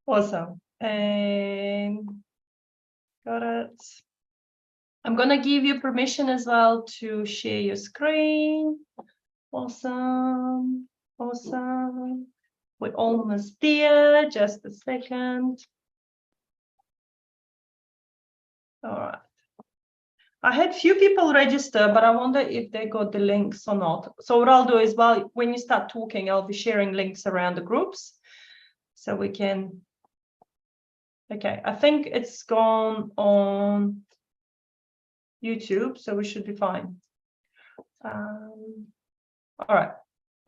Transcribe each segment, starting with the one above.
Awesome. And got it. I'm going to give you permission as well to share your screen. Awesome. Awesome. We're almost there. Just a second. All right. I had few people register, but I wonder if they got the links or not. So what I'll do is, well, when you start talking, I'll be sharing links around the groups so we can. Okay, I think it's gone on YouTube, so we should be fine. All right.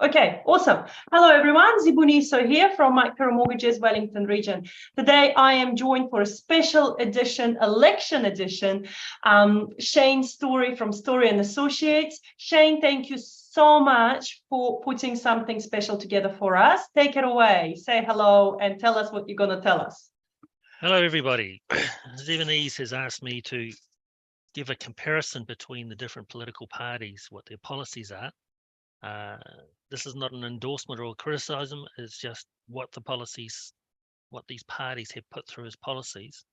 Okay, awesome. Hello, everyone. Zibuniso here from Micro Mortgages Wellington region. Today, I am joined for a special edition, election edition, Shane Story from Story and Associates. Shane, thank you so much for putting something special together for us. Take it away. Say hello and tell us what you're going to tell us. Hello, everybody. Zebanese has asked me to give a comparison between the different political parties, what their policies are. This is not an endorsement or a criticism, it's just what the policies, what these parties have put through as policies,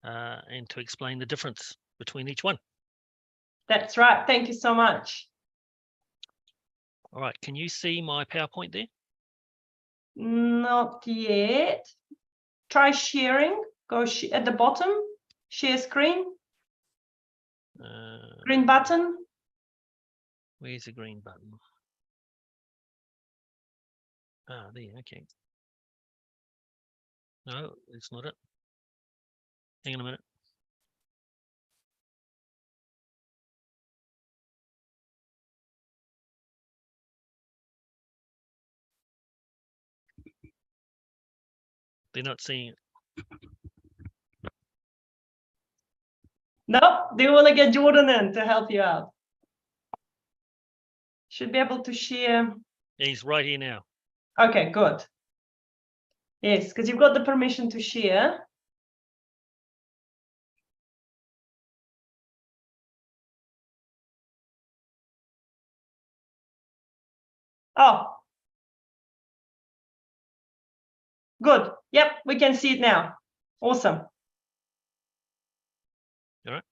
and to explain the difference between each one. That's right. Thank you so much. All right, can you see my PowerPoint there? Not yet. Try sharing. Go at the bottom, share screen. Green button. Where's the green button? Ah, there, okay. No, it's not it. Hang on a minute. They're not seeing it. No, they want to get Jordan in to help you out. Should be able to share. Yeah, he's right here now. Okay, good. Yes, because you've got the permission to share. Oh. Good. Yep, we can see it now. Awesome. All right.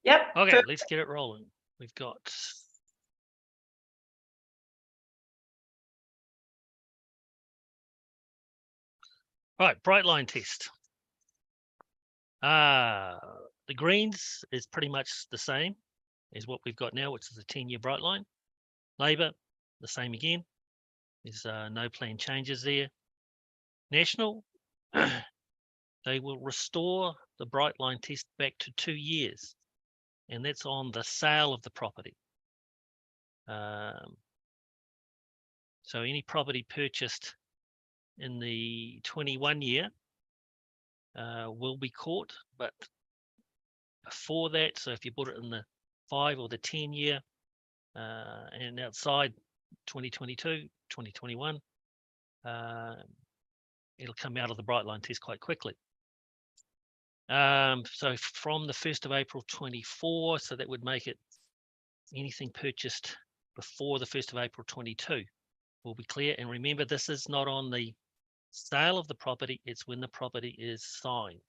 Yep. Okay, perfect. let's get it rolling. We've got all right, bright line test. The Greens is pretty much the same as what we've got now, which is a 10-year bright line. Labor, the same again. There's no plan changes there. National, they will restore the bright line test back to 2 years, and that's on the sale of the property. So any property purchased in the 21 year will be caught, but before that, so if you bought it in the 5 or the 10 year and outside 2022, 2021, it'll come out of the bright line test quite quickly. So from the 1st of April 24, so that would make it anything purchased before the 1st of April 22 will be clear. And remember, this is not on the sale of the property, it's when the property is signed.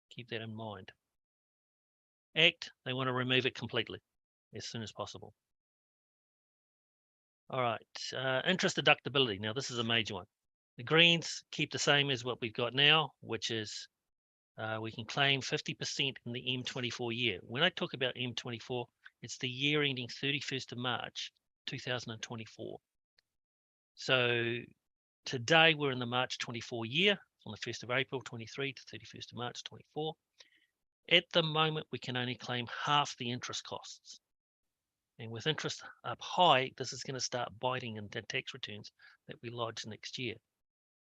Keep that in mind. Act, they want to remove it completely as soon as possible. All right, interest deductibility. Now, this is a major one. The Greens keep the same as what we've got now, which is we can claim 50% in the M24 year. When I talk about M24, it's the year ending 31st of March, 2024. So today we're in the March 24 year, from the 1st of April 23 to 31st of March 24. At the moment, we can only claim half the interest costs. And with interest up high, this is going to start biting into tax returns that we lodge next year.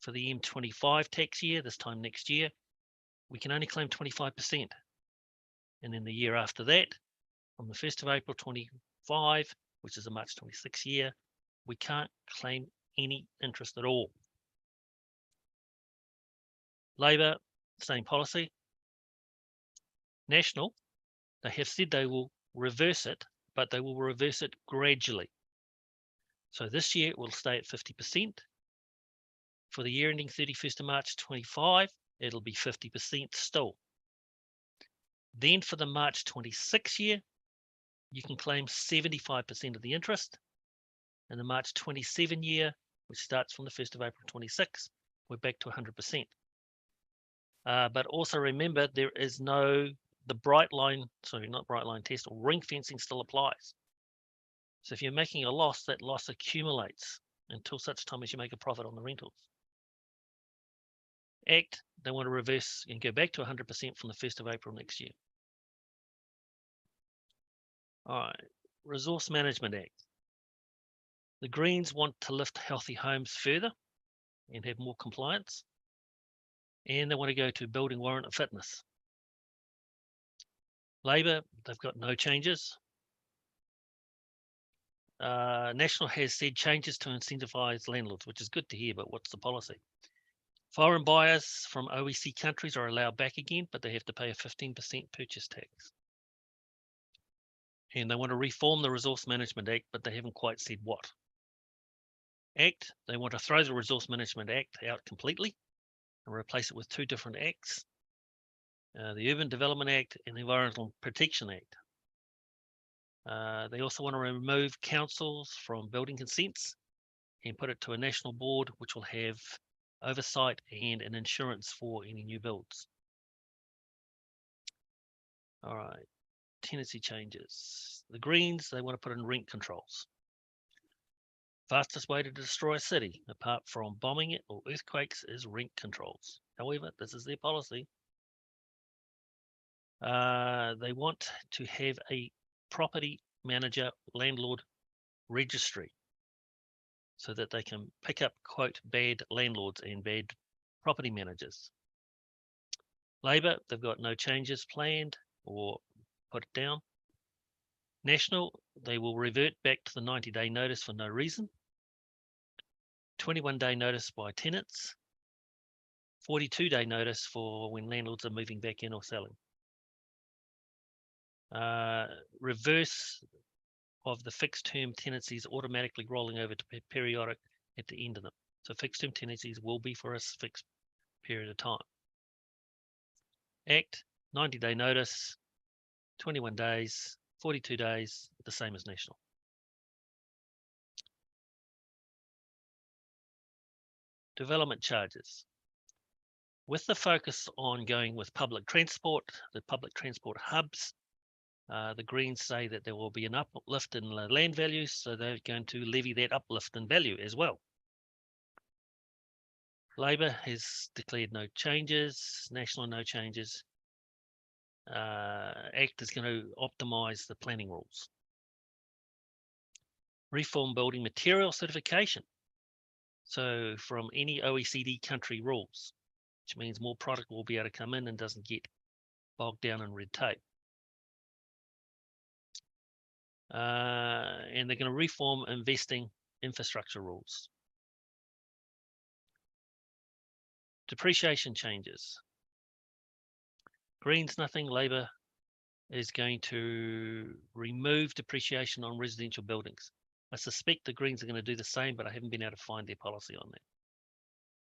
For the M25 tax year, this time next year, we can only claim 25%. And then the year after that, from the 1st of April 25, which is a March 26 year, we can't claim any interest at all. Labor, same policy. National, they have said they will reverse it, but they will reverse it gradually. So this year it will stay at 50%. For the year ending 31st of March 25, it'll be 50% still. Then for the March 26 year, you can claim 75% of the interest. In the March 27 year, which starts from the 1st of April 26, we're back to 100%. But also remember, there is the bright line test, or ring fencing still applies. So if you're making a loss, that loss accumulates until such time as you make a profit on the rentals. Act, they want to reverse and go back to 100% from the 1st of April next year. All right, Resource Management Act. The Greens want to lift healthy homes further and have more compliance. And they want to go to building warrant of fitness. Labor, they've got no changes. National has said changes to incentivize landlords, which is good to hear, but what's the policy? Foreign buyers from OECD countries are allowed back again, but they have to pay a 15% purchase tax. And they want to reform the Resource Management Act, but they haven't quite said what. Act, they want to throw the Resource Management Act out completely and replace it with two different acts, the Urban Development Act and the Environmental Protection Act. They also want to remove councils from building consents and put it to a national board, which will have oversight and an insurance for any new builds. All right, tenancy changes. The Greens, they want to put in rent controls. Fastest way to destroy a city, apart from bombing it or earthquakes, is rent controls. However, this is their policy. They want to have a property manager landlord registry so that they can pick up, quote, bad landlords and bad property managers. Labor, they've got no changes planned or put it down. National, they will revert back to the 90-day notice for no reason. 21-day notice by tenants. 42-day notice for when landlords are moving back in or selling. Reverse of the fixed term tenancies automatically rolling over to periodic at the end of them. So fixed term tenancies will be for a fixed period of time. Act, 90-day notice, 21 days, 42 days, the same as national. Development charges. With the focus on going with public transport, the public transport hubs, the Greens say that there will be an uplift in land values, so they're going to levy that uplift in value as well. Labor has declared no changes, National no changes. Act is going to optimize the planning rules. Reform building material certification. So from any OECD country rules, which means more product will be able to come in and doesn't get bogged down in red tape. And they're going to reform investing infrastructure rules. Depreciation changes. Greens nothing, Labor is going to remove depreciation on residential buildings. I suspect the Greens are going to do the same, but I haven't been able to find their policy on that.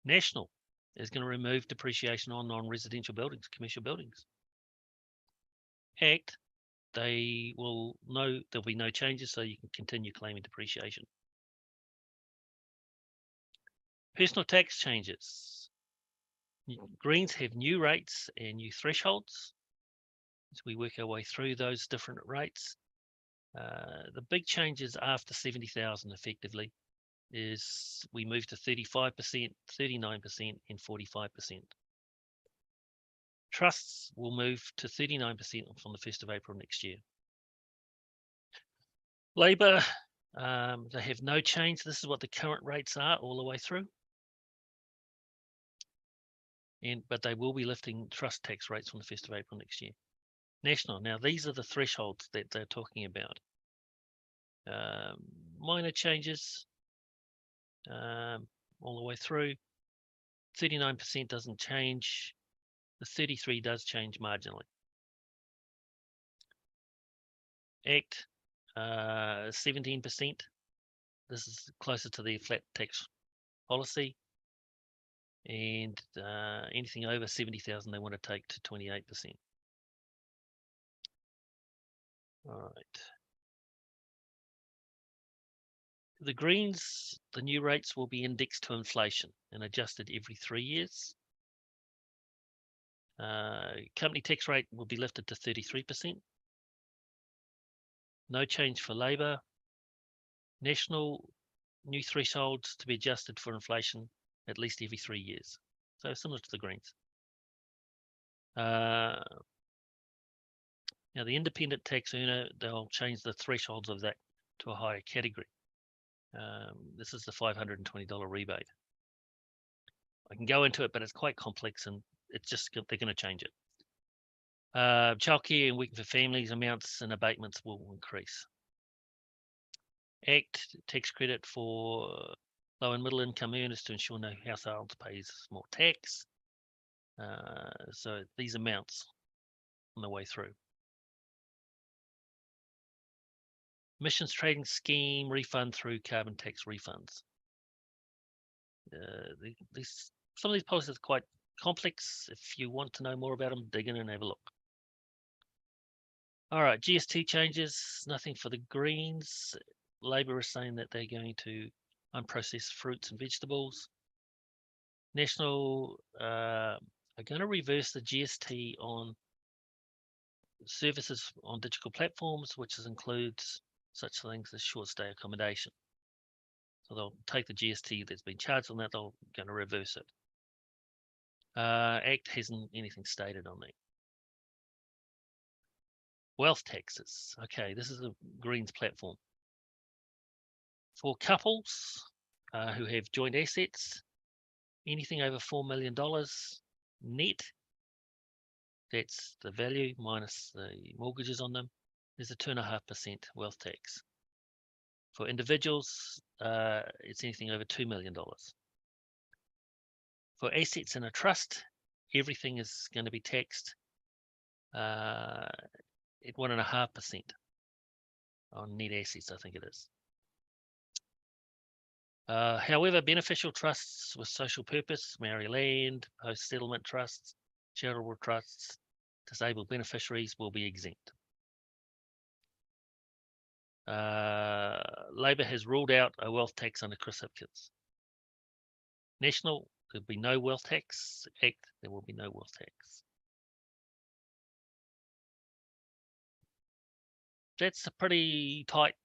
National is going to remove depreciation on non-residential buildings, commercial buildings. Act, they will know there'll be no changes, so you can continue claiming depreciation. Personal tax changes. Greens have new rates and new thresholds. As we work our way through those different rates, the big changes after 70,000 effectively is we move to 35%, 39%, and 45%. Trusts will move to 39% from the 1st of April next year. Labor, they have no change. This is what the current rates are all the way through. But they will be lifting trust tax rates from the 1st of April next year. National, now these are the thresholds that they're talking about. Minor changes all the way through. 39% doesn't change. The 33 does change marginally. Act, 17%. This is closer to the flat tax policy. and anything over 70,000 they want to take to 28%. All right. The greens, the new rates will be indexed to inflation and adjusted every 3 years. Company tax rate will be lifted to 33%. No change for labour. National new thresholds to be adjusted for inflation at least every 3 years. So similar to the greens. Now the independent tax earner, they'll change the thresholds of that to a higher category. This is the $520 rebate. I can go into it, but it's quite complex and it's just, they're going to change it. Childcare and working for families amounts and abatements will increase. Act tax credit for low and middle income earners to ensure no household pays more tax. So these amounts on the way through. Emissions trading scheme refund through carbon tax refunds. Some of these policies are quite complex. If you want to know more about them, dig in and have a look. All right, GST changes, nothing for the greens. Labor is saying that they're going to unprocessed fruits and vegetables. National are going to reverse the GST on services on digital platforms, which includes such things as short stay accommodation. So they'll take the GST that's been charged on that, they're going to reverse it. Act hasn't anything stated on that. Wealth taxes. Okay, this is a Greens platform. For couples who have joint assets, anything over $4 million net, that's the value minus the mortgages on them, there's a 2.5% wealth tax. For individuals, it's anything over $2 million. For assets in a trust, everything is going to be taxed at 1.5% on net assets, I think it is. However, beneficial trusts with social purpose, Maori land, post-settlement trusts, charitable trusts, disabled beneficiaries will be exempt. Labor has ruled out a wealth tax under Chris Hipkins. National, there'll be no wealth tax. Act, there will be no wealth tax. That's a pretty tight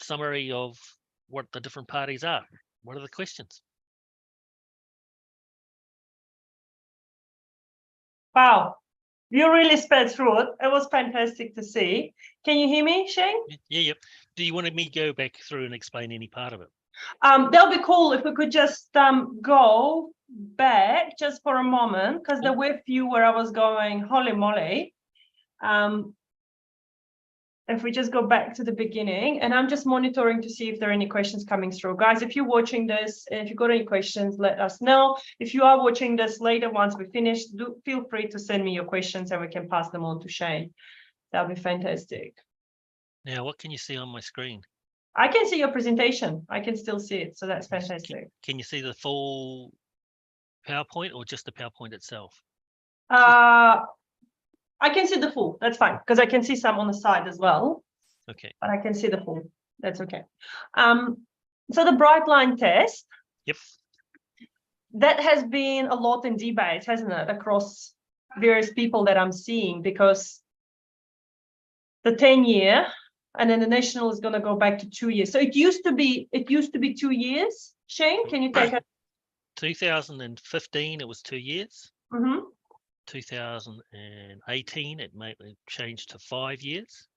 summary of what the different parties are. What are the questions? Wow, you really sped through it. It was fantastic to see. Can you hear me, Shane? Yeah, yep. Do you want me to go back through and explain any part of it? That'll be cool if we could just go back just for a moment, because there were a few where I was going, holy moly. If we just go back to the beginning, and I'm just monitoring to see if there are any questions coming through. Guys, if you're watching this, and if you've got any questions, let us know. If you are watching this later, once we finish, feel free to send me your questions and we can pass them on to Shane. That'll be fantastic. Now, what can you see on my screen? I can see your presentation. I can still see it, so that's fantastic. Can you see the full PowerPoint or just the PowerPoint itself? I can see the full. That's fine, because I can see some on the side as well. Okay. But I can see the full. That's okay. So the bright line test. Yep. That has been a lot in debate, hasn't it, across various people that I'm seeing, because the 10-year and then the national is going to go back to 2 years. So it used to be 2 years. Shane, can you take it? 2015, it was 2 years. Mm-hmm. 2018, it changed to 5 years.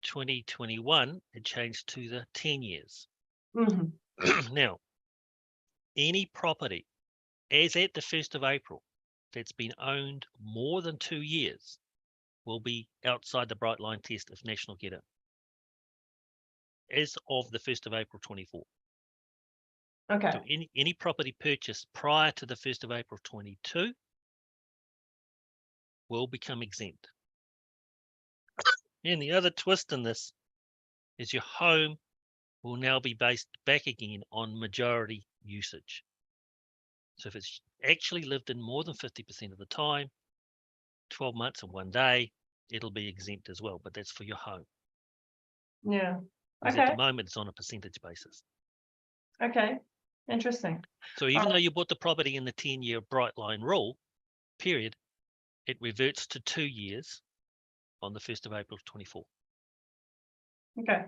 2021, it changed to the 10 years. Mm-hmm. Now, any property as at the 1st of April that's been owned more than 2 years will be outside the bright line test if National get it. As of the 1st of April 24. Okay. So any property purchased prior to the 1st of April 22 will become exempt. And the other twist in this is your home will now be based back again on majority usage. So if it's actually lived in more than 50% of the time, 12 months and 1 day, it'll be exempt as well, but that's for your home. Yeah. Because Okay. at the moment, it's on a percentage basis. Okay. Interesting. So even though you bought the property in the 10-year bright line rule period, it reverts to 2 years on the 1st of April 24. Okay.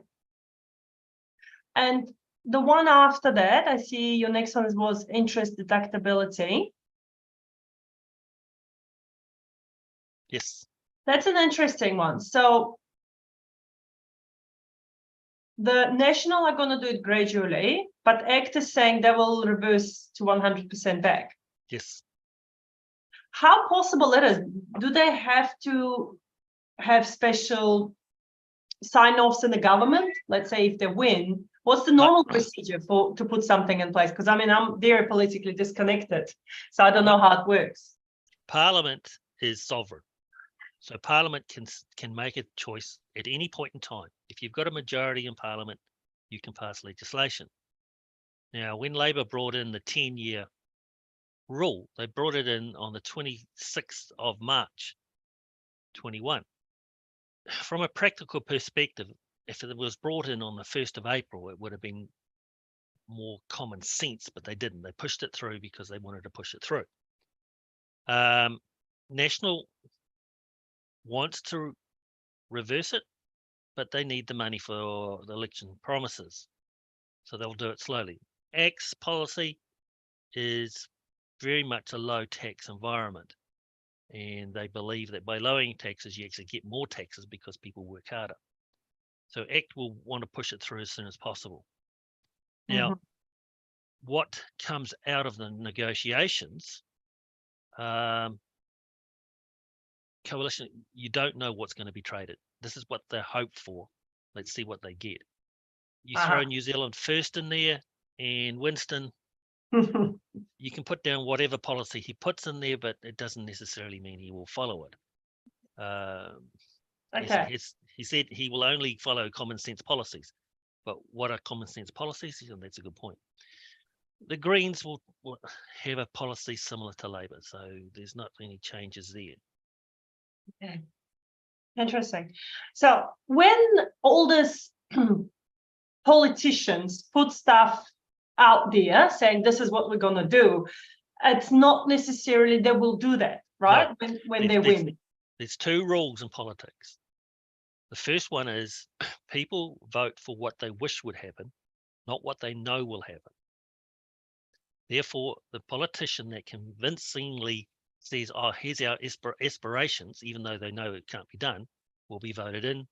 And the one after that, I see your next one was interest deductibility. Yes. That's an interesting one. So the national are going to do it gradually, but ACT is saying they will reverse to 100% back. Yes. How possible it is? Do they have to have special sign-offs in the government? Let's say if they win, what's the normal procedure to put something in place? Because I mean, I'm very politically disconnected, so I don't know how it works. Parliament is sovereign. So Parliament can make a choice at any point in time. If you've got a majority in Parliament, you can pass legislation. Now, when Labor brought in the 10-year rule, they brought it in on the 26th of March, 21. From a practical perspective, if it was brought in on the 1st of April, it would have been more common sense, but they didn't. They pushed it through because they wanted to push it through. National wants to reverse it, but they need the money for the election promises. So they'll do it slowly. ACT's policy is very much a low tax environment. And they believe that by lowering taxes, you actually get more taxes because people work harder. So ACT will want to push it through as soon as possible. Now, what comes out of the negotiations, coalition, you don't know what's going to be traded. This is what they hope for. Let's see what they get. You throw New Zealand first in there, and Winston, you can put down whatever policy he puts in there, but it doesn't necessarily mean he will follow it. Okay. He said he will only follow common sense policies. But what are common sense policies? And that's a good point. The Greens will have a policy similar to Labor, so there's not any changes there. Okay. Interesting. So when all these politicians put stuff out there saying this is what we're going to do, it's not necessarily they will do that, right? No, when they win. There's two rules in politics. The first one is people vote for what they wish would happen, not what they know will happen. Therefore, the politician that convincingly says, oh, here's our aspirations, even though they know it can't be done, will be voted in.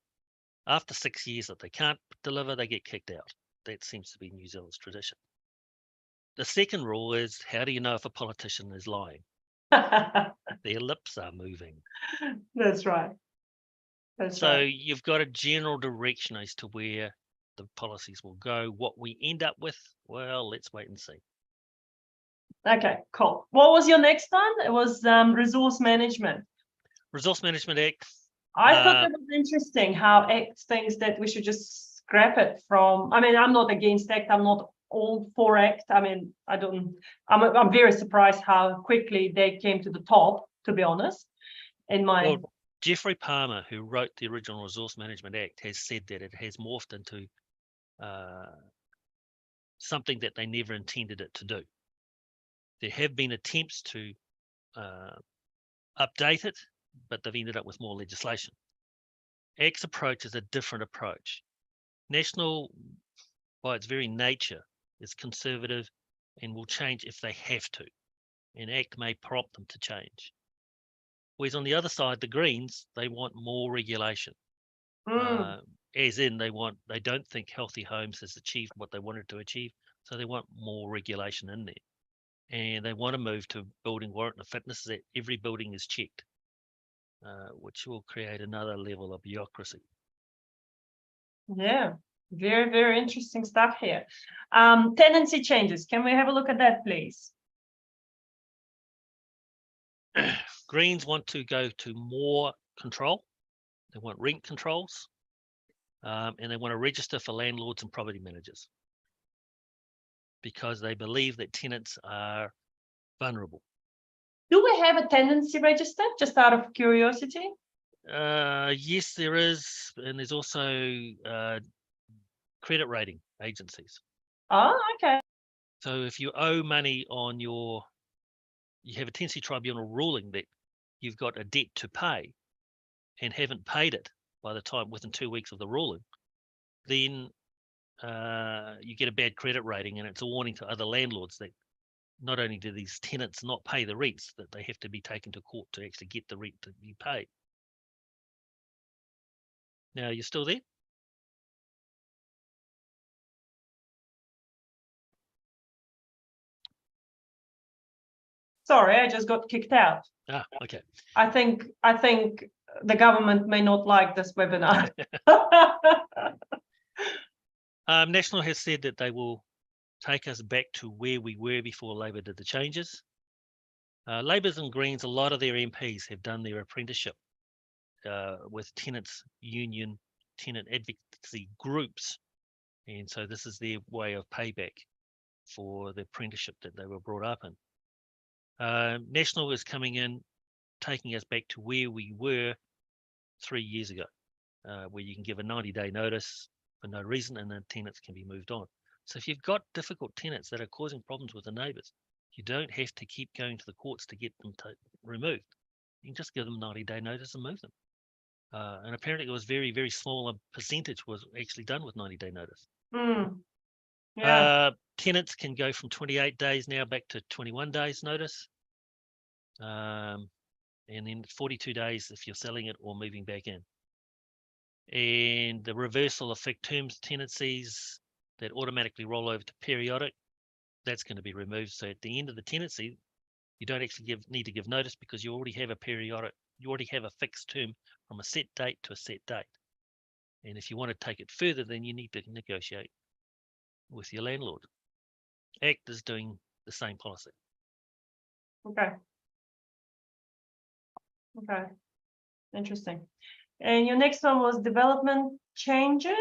After 6 years that they can't deliver, they get kicked out. That seems to be New Zealand's tradition. The second rule is, how do you know if a politician is lying? Their lips are moving. That's right. So you've got a general direction as to where the policies will go. What we end up with, well, let's wait and see. Okay, cool. What was your next one? It was resource management. Resource Management Act. I thought that was interesting how ACT thinks that we should just scrap it from. I mean, I'm not against ACT. I'm not all for ACT. I mean, I'm very surprised how quickly they came to the top, to be honest. Well, Jeffrey Palmer, who wrote the original Resource Management Act, has said that it has morphed into something that they never intended it to do. There have been attempts to update it, but they've ended up with more legislation. ACT's approach is a different approach. National, by its very nature, is conservative and will change if they have to, and ACT may prompt them to change. Whereas on the other side, the Greens, they want more regulation. As in, they don't think Healthy Homes has achieved what they wanted to achieve, so they want more regulation in there. And they want to move to building warrant of fitness that every building is checked, which will create another level of bureaucracy. Yeah, very, very interesting stuff here. Tenancy changes. Can we have a look at that, please? Greens want to go to more control. They want rent controls, and they want to register for landlords and property managers, because they believe that tenants are vulnerable. Do we have a tendency register, just out of curiosity? Yes, there is, and there's also credit rating agencies. Oh, okay. So if you owe money on you have a tenancy tribunal ruling that you've got a debt to pay and haven't paid it by the time within 2 weeks of the ruling, then you get a bad credit rating, and it's a warning to other landlords that not only do these tenants not pay the rents, that they have to be taken to court to actually get the rent to be paid. Now, you're still there? Sorry, I just got kicked out. Ah, okay. I think the government may not like this webinar. National has said that they will take us back to where we were before Labor did the changes. Labour's and Greens, a lot of their MPs have done their apprenticeship with tenants union, tenant advocacy groups. And so this is their way of payback for the apprenticeship that they were brought up in. National is coming in, taking us back to where we were 3 years ago, where you can give a 90-day notice for no reason and then tenants can be moved on. So if you've got difficult tenants that are causing problems with the neighbours, you don't have to keep going to the courts to get them removed. You can just give them 90-day notice and move them. And apparently it was very, very small a percentage was actually done with 90-day notice. Yeah. Tenants can go from 28 days now back to 21 days notice. And then 42 days if you're selling it or moving back in. And the reversal of fixed terms tenancies that automatically roll over to periodic, that's going to be removed. So at the end of the tenancy, you don't actually need to give notice because you already have a periodic, you already have a fixed term from a set date to a set date. And if you want to take it further, then you need to negotiate with your landlord. ACT is doing the same policy. Okay. Interesting. And your next one was development changes.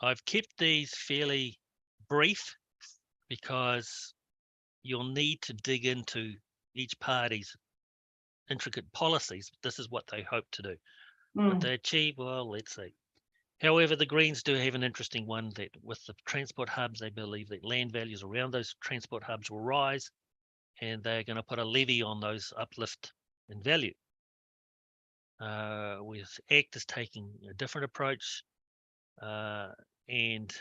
I've kept these fairly brief because you'll need to dig into each party's intricate policies. This is what they hope to do. What they achieve, well, let's see. However, the Greens do have an interesting one that with the transport hubs, they believe that land values around those transport hubs will rise and they're going to put a levy on those uplift in value. With ACT is taking a different approach and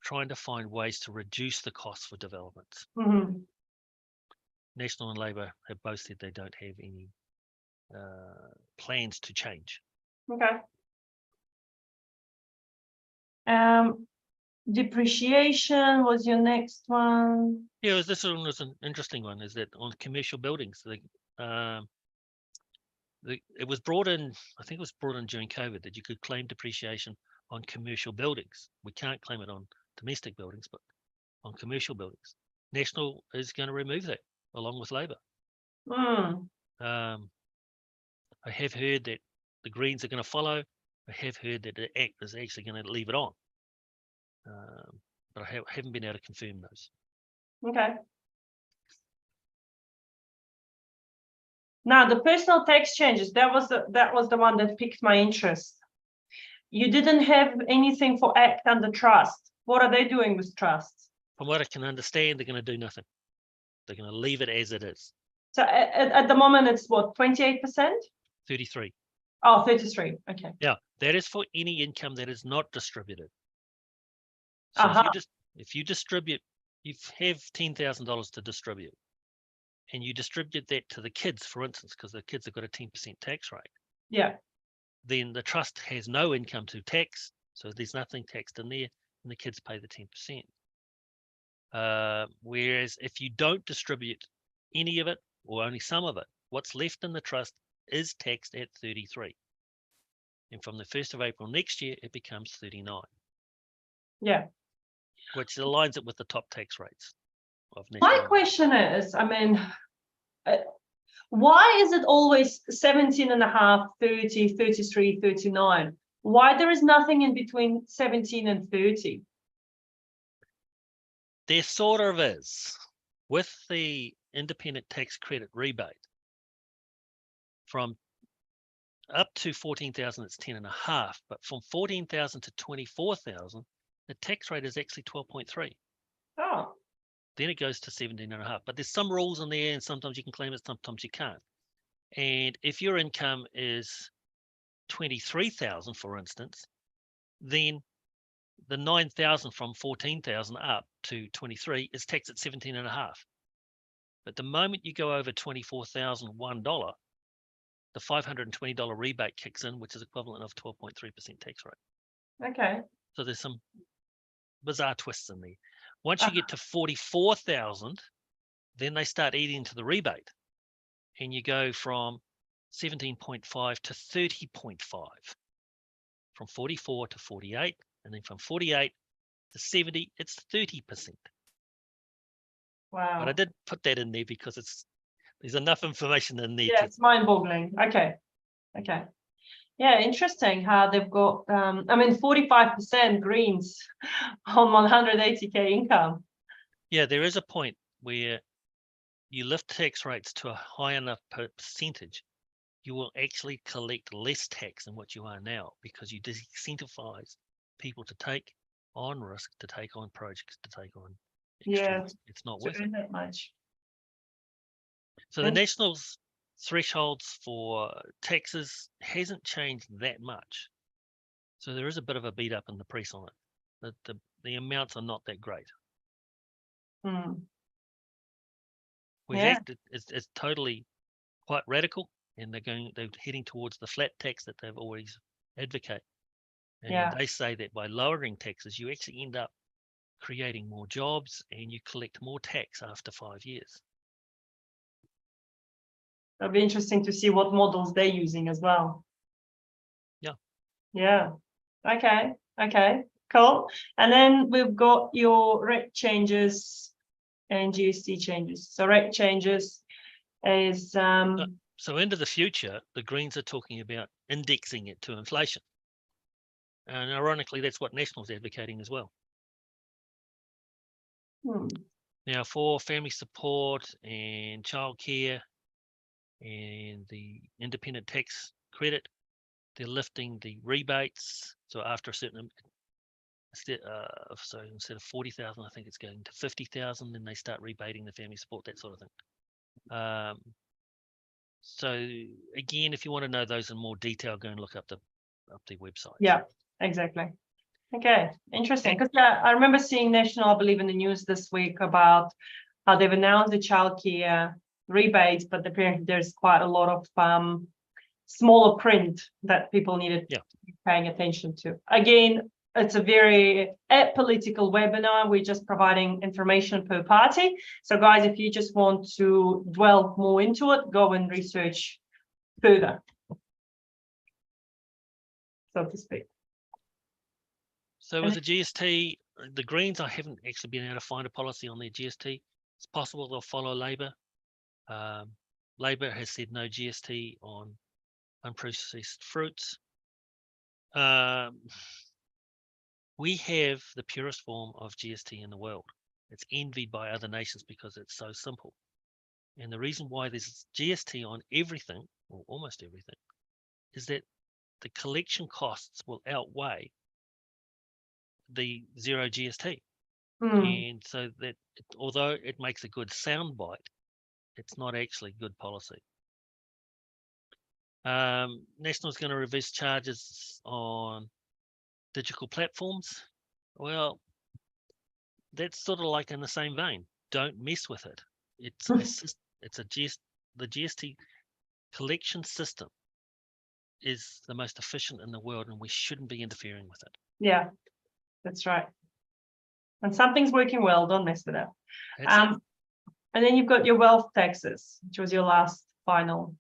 trying to find ways to reduce the costs for developments. National and Labor have both said they don't have any plans to change. Okay. Depreciation was your next one. Yeah, this one was an interesting one, is that on commercial buildings, it was brought in, I think it was brought in during COVID, that you could claim depreciation on commercial buildings. We can't claim it on domestic buildings, but on commercial buildings. National is going to remove that along with Labor. I have heard that the Greens are going to follow. I have heard that the ACT is actually going to leave it on. But I haven't been able to confirm those. Okay. Now the personal tax changes, that was the one that piqued my interest. You didn't have anything for ACT under trust. What are they doing with trusts? From what I can understand, they're going to do nothing. They're going to leave it as it is. So at the moment, it's what, 28%? 33. Oh, 33. Okay. Yeah, that is for any income that is not distributed. So if you distribute, you have $10,000 to distribute, and you distribute that to the kids, for instance, because the kids have got a 10% tax rate. Yeah. Then the trust has no income to tax, so there's nothing taxed in there, and the kids pay the 10%. Whereas if you don't distribute any of it or only some of it, what's left in the trust is taxed at 33. And from the 1st of April next year, it becomes 39. Yeah. Which aligns it with the top tax rates of national. My question is, I mean, why is it always 17.5, 30, 33, 39? Why there is nothing in between 17 and 30? there sort of is. With the independent tax credit rebate, from up to 14,000, it's 10.5, but from 14,000 to 24,000, the tax rate is actually 12.3. Oh, Then it goes to 17.5. But there's some rules in there, and sometimes you can claim it, sometimes you can't. And if your income is 23,000, for instance, then the 9,000 from 14,000 up to 23 is taxed at 17.5. But the moment you go over $24,001, the $520 rebate kicks in, which is equivalent of 12.3% tax rate. okay. So there's some bizarre twists in there. Once you get to 44,000, then they start eating into the rebate, and you go from 17.5 to 30.5, from 44 to 48, and then from 48 to 70, it's 30%. Wow. But I did put that in there because there's enough information in there. Yeah, it's mind-boggling. Okay. Yeah, interesting how they've got, 45% greens on 180K income. Yeah, there is a point where you lift tax rates to a high enough percentage, you will actually collect less tax than what you are now, because you disincentivize people to take on risk, to take on projects, to take on extra risk. It's not worth it. That much. So the national's thresholds for taxes hasn't changed that much. So there is a bit of a beat up in the press on it. The amounts are not that great. Whereas Yeah. Act is totally quite radical, and they're heading towards the flat tax that they've always advocate. And they say that by lowering taxes, you actually end up creating more jobs and you collect more tax after 5 years. It'll be interesting to see what models they're using as well. Yeah. Okay. Cool. And then we've got your rate changes and GST changes. So rate changes is so into the future, the Greens are talking about indexing it to inflation. And ironically, that's what National's advocating as well. Now, for family support and childcare and the independent tax credit, they're lifting the rebates. So after a certain, so instead of 40,000, I think it's going to 50,000. Then they start rebating the family support, that sort of thing. So again, if you want to know those in more detail, go and look up the website. Yeah, exactly. Okay, interesting. Because I remember seeing National, I believe, in the news this week about how they've announced the childcare rebates, but apparently there's quite a lot of smaller print that people needed to be paying attention to. Again, it's a very apolitical webinar. We're just providing information per party. So guys, if you just want to dwell more into it, go and research further, so to speak. So with the GST, the Greens, I haven't actually been able to find a policy on their GST. It's possible they'll follow Labor. Labor has said no GST on unprocessed fruits. We have the purest form of GST in the world. It's envied by other nations because it's so simple. And the reason why there's GST on everything, or almost everything, is that the collection costs will outweigh the zero GST. And so that although it makes a good soundbite, it's not actually good policy. National's going to reverse charges on digital platforms. Well, that's sort of like in the same vein. Don't mess with it. The GST collection system is the most efficient in the world, and we shouldn't be interfering with it. Yeah, that's right. And something's working well, don't mess with it. And then you've got your wealth taxes, which was your last final.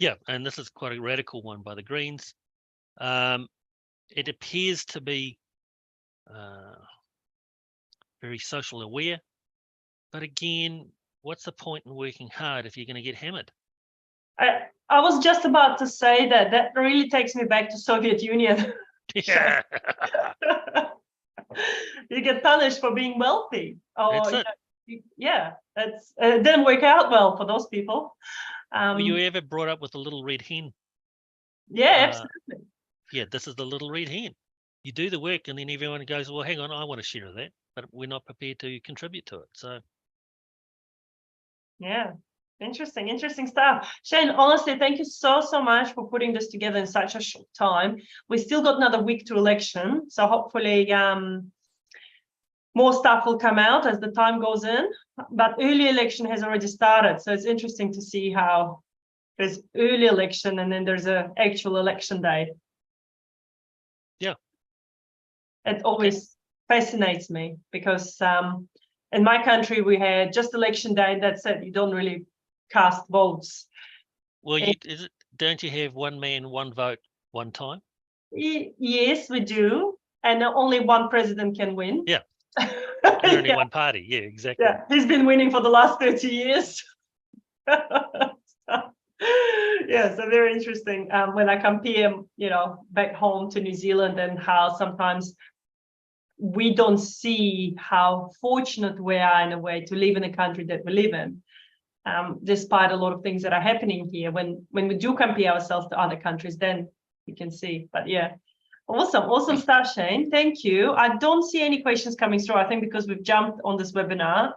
Yeah, and this is quite a radical one by the Greens. It appears to be very social aware, but again, what's the point in working hard if you're going to get hammered? I was just about to say that really takes me back to Soviet Union. Yeah. You get punished for being wealthy. Or, That's it. yeah, it didn't work out well for those people. Were you ever brought up with a little red hen? Yeah, Uh, absolutely. Yeah, this is the little red hen. You do the work, and then everyone goes, "Well, hang on, I want a share of that," but we're not prepared to contribute to it. So, Yeah, interesting stuff. Shane, honestly, thank you so much for putting this together in such a short time. We still got another week to election, so hopefully more stuff will come out as the time goes in. But early election has already started, so it's interesting to see how there's early election and then there's an actual election day. yeah, It always fascinates me because in my country we had just election day, and that's it. You don't really cast votes. well, don't you have one man, one vote, one time? Yes, we do, and only one president can win. Yeah, and only Yeah, one party. Yeah, exactly. yeah, he's been winning for the last 30 years. Yeah, so very interesting when I compare, back home to New Zealand, and how sometimes we don't see how fortunate we are in a way to live in the country that we live in, despite a lot of things that are happening here. When we do compare ourselves to other countries, then we can see. But yeah, awesome stuff, Shane. Thank you. I don't see any questions coming through, I think because we've jumped on this webinar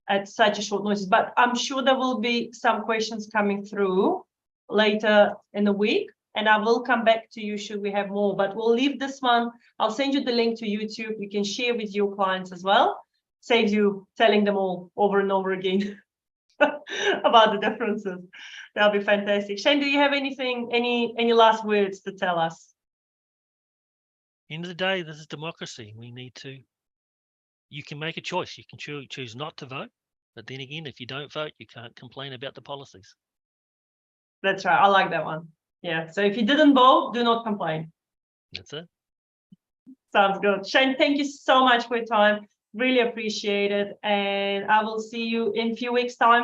at such a short notice, but I'm sure there will be some questions coming through later in the week, and I will come back to you should we have more. But we'll leave this one. I'll send you the link to YouTube. You can share with your clients as well. Saves you telling them all over and over again about the differences. That'll be fantastic. Shane, do you have anything, any last words to tell us? End of the day, this is democracy. We need to. You can make a choice. You can choose not to vote, but then again, if you don't vote, you can't complain about the policies. That's right. I like that one. Yeah. So if you didn't vote, do not complain. That's it. Sounds good. Shane, thank you so much for your time. Really appreciate it. And I will see you in a few weeks' time